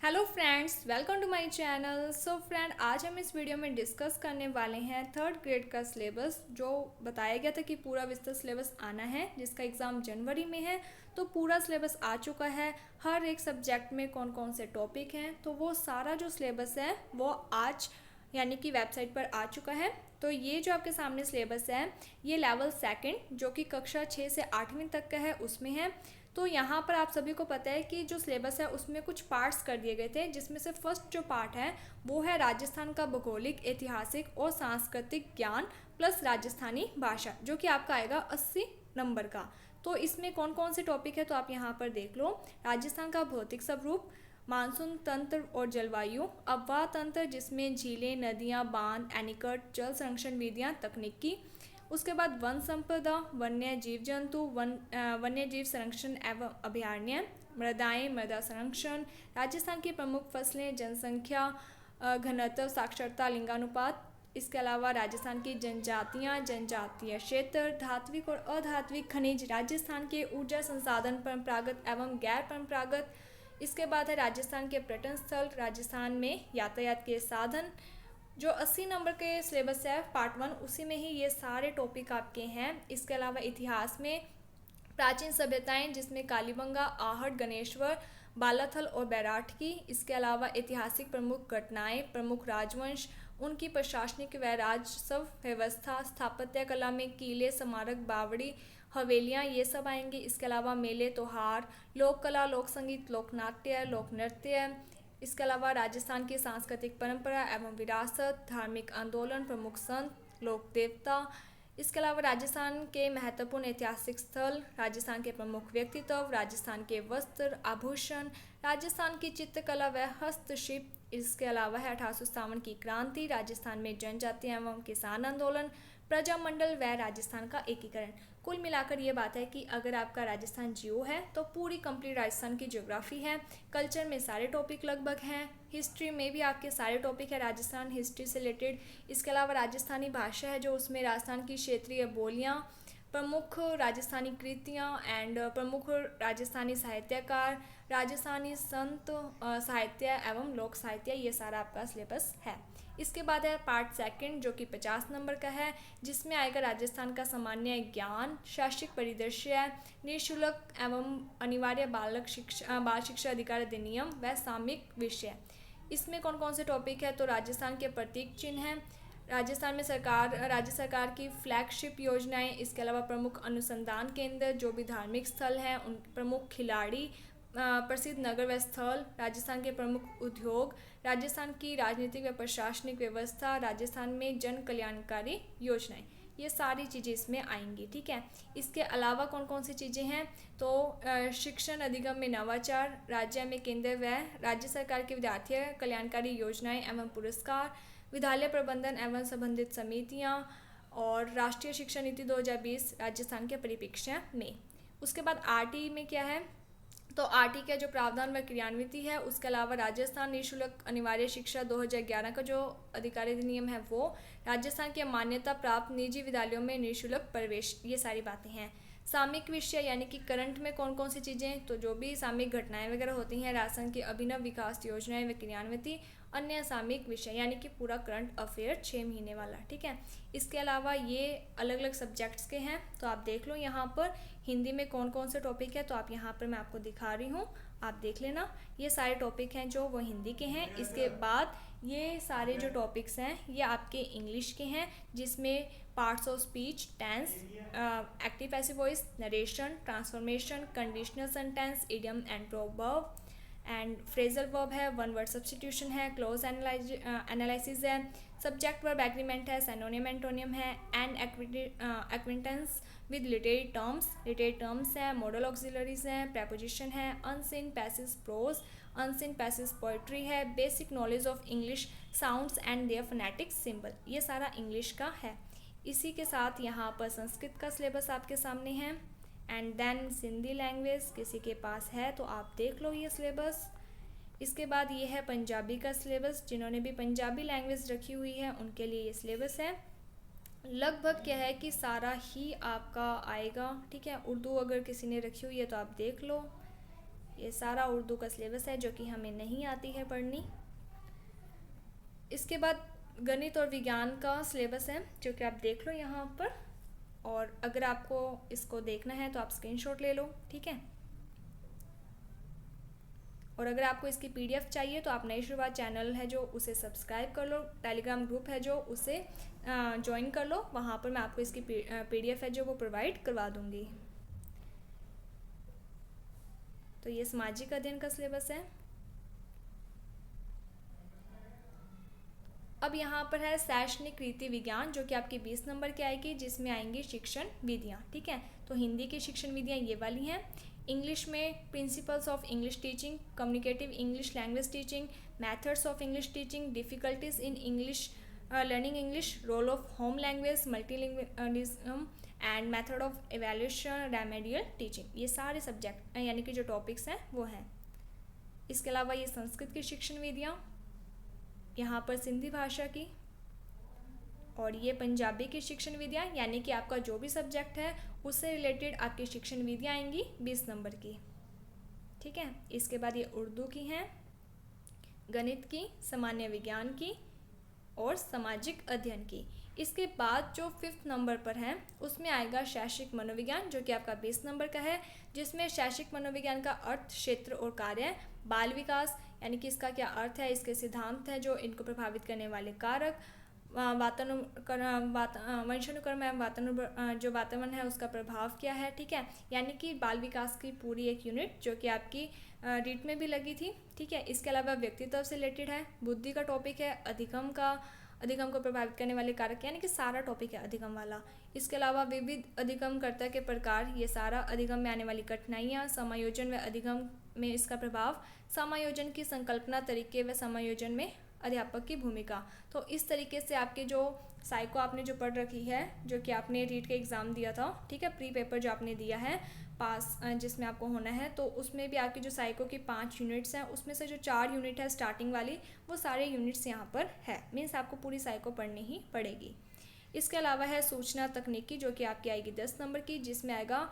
Hello friends, welcome to my channel. So friend, आज हम इस वीडियो में डिस्कस करने वाले हैं थर्ड ग्रेड का सिलेबस। जो बताया गया था कि पूरा विस्तृत सिलेबस आना है, जिसका एग्ज़ाम जनवरी में है। तो पूरा सिलेबस आ चुका है। हर एक सब्जेक्ट में कौन कौन से टॉपिक हैं, तो वो सारा जो सिलेबस है वो आज यानी कि वेबसाइट पर आ चुका है। तो ये जो आपके सामने सिलेबस है, ये लेवल सेकंड जो कि कक्षा 6 से 8वीं तक का है, उसमें है। तो यहाँ पर आप सभी को पता है कि जो सिलेबस है उसमें कुछ पार्ट्स कर दिए गए थे, जिसमें से फर्स्ट जो पार्ट है वो है राजस्थान का भौगोलिक, ऐतिहासिक और सांस्कृतिक ज्ञान प्लस राजस्थानी भाषा, जो कि आपका आएगा 80 नंबर का। तो इसमें कौन कौन से टॉपिक है तो आप यहाँ पर देख लो। राजस्थान का भौतिक स्वरूप, मानसून तंत्र और जलवायु, अफवाह तंत्र जिसमें झीलें, नदियाँ, बांध, एनीकट, जल संरक्षण विधियाँ, तकनीकी। उसके बाद वन संपदा, वन्य जीव जंतु, वन्य जीव संरक्षण एवं अभयारण्य, मृदाएं, मृदा संरक्षण, राजस्थान की प्रमुख फसलें, जनसंख्या, घनत्व, साक्षरता, लिंगानुपात। इसके अलावा राजस्थान की जनजातियां, जनजातीय क्षेत्र, धात्विक और अधात्विक खनिज, राजस्थान के ऊर्जा संसाधन, परंपरागत एवं गैर परंपरागत। इसके बाद है राजस्थान के पर्यटन स्थल, राजस्थान में यातायात के साधन। जो 80 नंबर के सिलेबस है पार्ट 1, उसी में ही ये सारे टॉपिक आपके हैं। इसके अलावा इतिहास में प्राचीन सभ्यताएं, जिसमें कालीबंगा, आहट, गणेश्वर, बालाथल और बैराठ की। इसके अलावा ऐतिहासिक प्रमुख घटनाएं, प्रमुख राजवंश, उनकी प्रशासनिक व राजस्व व्यवस्था, स्थापत्य कला में किले, स्मारक, बावड़ी, हवेलियाँ, ये सब आएंगे। इसके अलावा मेले, त्योहार, लोक कला, लोक संगीत, लोक नाट्य, लोक नृत्य। इसके अलावा राजस्थान की सांस्कृतिक परंपरा एवं विरासत, धार्मिक आंदोलन, प्रमुख संत, लोक देवता। इसके अलावा राजस्थान के महत्वपूर्ण ऐतिहासिक स्थल, राजस्थान के प्रमुख व्यक्तित्व, राजस्थान के वस्त्र, आभूषण, राजस्थान की चित्रकला व हस्तशिल्प। इसके अलावा है 1857 की क्रांति, राजस्थान में जनजाति एवं किसान आंदोलन, प्रजामंडल व राजस्थान का एकीकरण। कुल मिलाकर ये बात है कि अगर आपका राजस्थान जियो है तो पूरी कंप्लीट राजस्थान की ज्योग्राफी है। कल्चर में सारे टॉपिक लगभग हैं। हिस्ट्री में भी आपके सारे टॉपिक है राजस्थान हिस्ट्री से रिलेटेड। इसके अलावा राजस्थानी भाषा है, जो उसमें राजस्थान की क्षेत्रीय बोलियाँ, प्रमुख राजस्थानी कृतियाँ एंड प्रमुख राजस्थानी साहित्यकार, राजस्थानी संत, साहित्य एवं लोक साहित्य, ये सारा आपका सिलेबस है। इसके बाद है पार्ट सेकंड जो कि 50 नंबर का है, जिसमें आएगा राजस्थान का सामान्य ज्ञान, शैक्षिक परिदृश्य, निःशुल्क एवं अनिवार्य बाल शिक्षा अधिकार अधिनियम व सामयिक विषय। इसमें कौन कौन से टॉपिक है तो राजस्थान के प्रतीक चिन्ह हैं, राजस्थान में राज्य सरकार की फ्लैगशिप योजनाएं। इसके अलावा प्रमुख अनुसंधान केंद्र, जो भी धार्मिक स्थल हैं, उन प्रमुख खिलाड़ी, प्रसिद्ध नगर व स्थल, राजस्थान के प्रमुख उद्योग, राजस्थान की राजनीतिक व प्रशासनिक व्यवस्था, राजस्थान में जन कल्याणकारी योजनाएं, ये सारी चीज़ें इसमें आएंगी। ठीक है। इसके अलावा कौन कौन सी चीज़ें हैं तो शिक्षण अधिगम में नवाचार, राज्य में केंद्र व राज्य सरकार की विद्यार्थी कल्याणकारी योजनाएं एवं पुरस्कार, विद्यालय प्रबंधन एवं संबंधित समितियां, और राष्ट्रीय शिक्षा नीति 2020 राजस्थान के परिप्रेक्ष्य में। उसके बाद आरटी में क्या है तो आरटी का जो प्रावधान व क्रियान्विति है। उसके अलावा राजस्थान निःशुल्क अनिवार्य शिक्षा 2011 का जो अधिकारी अधिनियम है वो, राजस्थान के मान्यता प्राप्त निजी विद्यालयों में निःशुल्क प्रवेश, ये सारी बातें हैं। सामयिक विषय यानी कि करंट में कौन कौन सी चीज़ें, तो जो भी सामयिक घटनाएं वगैरह होती हैं, राजस्थान की अभिनव विकास योजनाएं व क्रियान्विति, अन्य सामयिक विषय यानी कि पूरा करंट अफेयर 6 महीने वाला। ठीक है। इसके अलावा ये अलग अलग सब्जेक्ट्स के हैं, तो आप देख लो यहाँ पर हिंदी में कौन कौन से टॉपिक है, तो आप यहाँ पर मैं आपको दिखा रही हूँ, आप देख लेना। ये सारे टॉपिक हैं जो वो हिंदी के हैं। इसके बाद ये सारे जो टॉपिक्स हैं ये आपके इंग्लिश के हैं, जिसमें parts of speech, tense, active passive voice, narration, transformation, conditional sentence, idiom and proverb and phrasal verb है, वन वर्ड सब्सटीट्यूशन है, क्लोज एनालिसिस है, सब्जेक्ट वर्ब एग्रीमेंट है, सिनोनिम एंटोनियम है, and acquaintance with literary terms हैं, modal auxiliaries हैं, preposition है, unseen passage prose, unseen passage poetry है, basic knowledge of English sounds and their phonetic symbol, ये सारा इंग्लिश का है। इसी के साथ यहाँ पर संस्कृत का सिलेबस आपके सामने है। एंड देन सिंधी लैंग्वेज किसी के पास है तो आप देख लो ये सिलेबस। इसके बाद ये है पंजाबी का सिलेबस, जिन्होंने भी पंजाबी लैंग्वेज रखी हुई है उनके लिए ये सिलेबस है। लगभग क्या है कि सारा ही आपका आएगा। ठीक है। उर्दू अगर किसी ने रखी हुई है तो आप देख लो। ये सारा उर्दू का सिलेबस है जो कि हमें नहीं आती है पढ़नी। इसके बाद गणित और विज्ञान का सिलेबस है जो कि आप देख लो यहाँ पर, और अगर आपको इसको देखना है तो आप स्क्रीनशॉट ले लो, ठीक है। और अगर आपको इसकी पीडीएफ चाहिए तो आप नई शुरुआत चैनल है जो उसे सब्सक्राइब कर लो, टेलीग्राम ग्रुप है जो उसे ज्वाइन कर लो, वहाँ पर मैं आपको इसकी पीडीएफ है जो वो प्रोवाइड करवा दूँगी। तो ये सामाजिक अध्ययन का सिलेबस है। अब यहाँ पर है शैक्षणिक रीति विज्ञान जो कि आपकी 20 नंबर की आएगी, जिसमें आएंगी शिक्षण विधियाँ, ठीक है। तो हिंदी की शिक्षण विधियाँ ये वाली हैं। इंग्लिश में principles of English teaching, communicative English language teaching, methods of English teaching, difficulties in English learning English, role of home language, multilingualism and method of evaluation, remedial teaching, ये सारे सब्जेक्ट यानी कि जो टॉपिक्स हैं वो हैं। इसके अलावा ये संस्कृत की शिक्षण विधियाँ, यहाँ पर सिंधी भाषा की, और ये पंजाबी की शिक्षण विधियाँ, यानी कि आपका जो भी सब्जेक्ट है उससे रिलेटेड आपकी शिक्षण विधियाँ आएंगी 20 नंबर की, ठीक है। इसके बाद ये उर्दू की हैं, गणित की, सामान्य विज्ञान की और सामाजिक अध्ययन की। इसके बाद जो 5th नंबर पर है उसमें आएगा शैक्षिक मनोविज्ञान जो कि आपका 20 नंबर का है, जिसमें शैक्षिक मनोविज्ञान का अर्थ, क्षेत्र और कार्य, बाल विकास यानी कि इसका क्या अर्थ है, इसके सिद्धांत हैं जो इनको प्रभावित करने वाले कारक, वंशानुक्रम एवं जो वातावरण है उसका प्रभाव क्या है, ठीक है। यानी कि बाल विकास की पूरी एक यूनिट जो कि आपकी रीट में भी लगी थी, ठीक है। इसके अलावा व्यक्तित्व से रिलेटेड है, बुद्धि का टॉपिक है, अधिगम को प्रभावित करने वाले कारक यानी कि सारा टॉपिक है अधिगम वाला। इसके अलावा विविध अधिगमकर्ता के प्रकार, ये सारा अधिगम में आने वाली कठिनाइयाँ, समायोजन व अधिगम में इसका प्रभाव, समायोजन की संकल्पना, तरीके व समायोजन में अध्यापक की भूमिका। तो इस तरीके से आपके जो साइको आपने जो पढ़ रखी है, जो कि आपने रीट का एग्ज़ाम दिया था, ठीक है, प्री पेपर जो आपने दिया है पास जिसमें आपको होना है, तो उसमें भी आपकी जो साइको की 5 यूनिट्स हैं उसमें से जो 4 यूनिट है स्टार्टिंग वाली, वो सारे यूनिट्स यहाँ पर है, मीन्स आपको पूरी साइको पढ़नी ही पड़ेगी। इसके अलावा है सूचना तकनीकी जो कि आपकी आएगी 10 नंबर की, जिसमें आएगा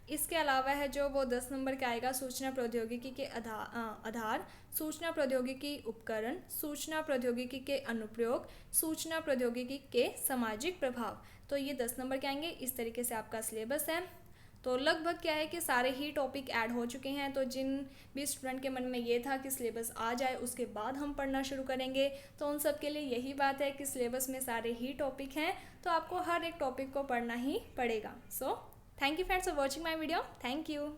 इसके अलावा है जो वो 10 नंबर का आएगा सूचना प्रौद्योगिकी के आधार, सूचना प्रौद्योगिकी उपकरण, सूचना प्रौद्योगिकी के अनुप्रयोग, सूचना प्रौद्योगिकी के सामाजिक प्रभाव। तो ये 10 नंबर के आएंगे। इस तरीके से आपका सिलेबस है। तो लगभग क्या है कि सारे ही टॉपिक ऐड हो चुके हैं। तो जिन भी स्टूडेंट के मन में ये था कि सिलेबस आ जाए उसके बाद हम पढ़ना शुरू करेंगे, तो उन सब के लिए यही बात है कि सिलेबस में सारे ही टॉपिक हैं, तो आपको हर एक टॉपिक को पढ़ना ही पड़ेगा। So thank you friends for watching my video. Thank you.